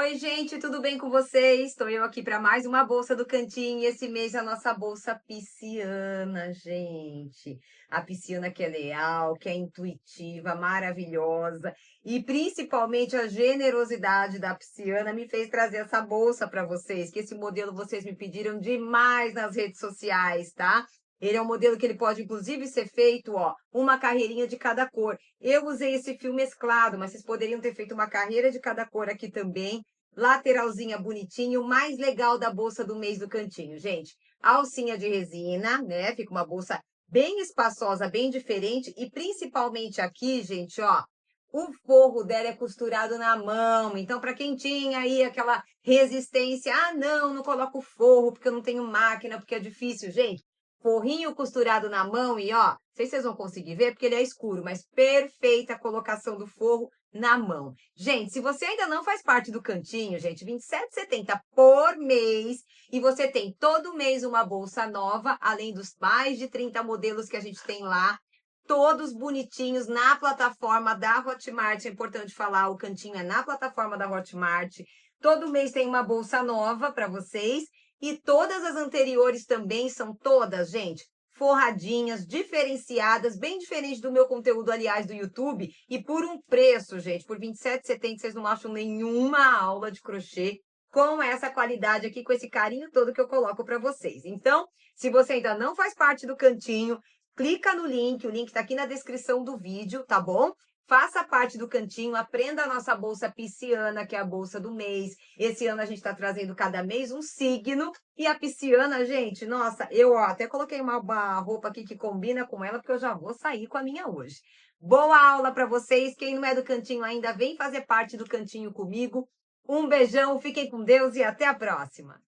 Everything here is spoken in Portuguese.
Oi, gente, tudo bem com vocês? Estou eu aqui para mais uma bolsa do Cantinho e esse mês a nossa bolsa Pisciana, gente. A Pisciana que é leal, que é intuitiva, maravilhosa e principalmente a generosidade da Pisciana me fez trazer essa bolsa para vocês, que esse modelo vocês me pediram demais nas redes sociais, tá? Ele é um modelo que ele pode, inclusive, ser feito, ó, uma carreirinha de cada cor. Eu usei esse fio mesclado, mas vocês poderiam ter feito uma carreira de cada cor aqui também. Lateralzinha bonitinho, o mais legal da bolsa do mês do Cantinho, gente. Alcinha de resina, né? Fica uma bolsa bem espaçosa, bem diferente. E principalmente aqui, gente, ó, o forro dela é costurado na mão. Então, para quem tinha aí aquela resistência, ah, não coloco forro porque eu não tenho máquina, porque é difícil, gente. Forrinho costurado na mão e ó, não sei se vocês vão conseguir ver porque ele é escuro, mas perfeita a colocação do forro na mão. Gente, se você ainda não faz parte do Cantinho, gente, R$ 27,70 por mês e você tem todo mês uma bolsa nova, além dos mais de 30 modelos que a gente tem lá, todos bonitinhos na plataforma da Hotmart. É importante falar, o Cantinho é na plataforma da Hotmart. Todo mês tem uma bolsa nova para vocês. E todas as anteriores também são todas, gente, forradinhas, diferenciadas, bem diferente do meu conteúdo, aliás, do YouTube. E por um preço, gente, por R$ 27,70, vocês não acham nenhuma aula de crochê com essa qualidade aqui, com esse carinho todo que eu coloco para vocês. Então, se você ainda não faz parte do Cantinho, clica no link, o link está aqui na descrição do vídeo, tá bom? Faça parte do Cantinho, aprenda a nossa bolsa Pisciana, que é a bolsa do mês. Esse ano a gente está trazendo cada mês um signo. E a Pisciana, gente, nossa, eu até coloquei uma roupa aqui que combina com ela, porque eu já vou sair com a minha hoje. Boa aula para vocês. Quem não é do Cantinho ainda, vem fazer parte do Cantinho comigo. Um beijão, fiquem com Deus e até a próxima.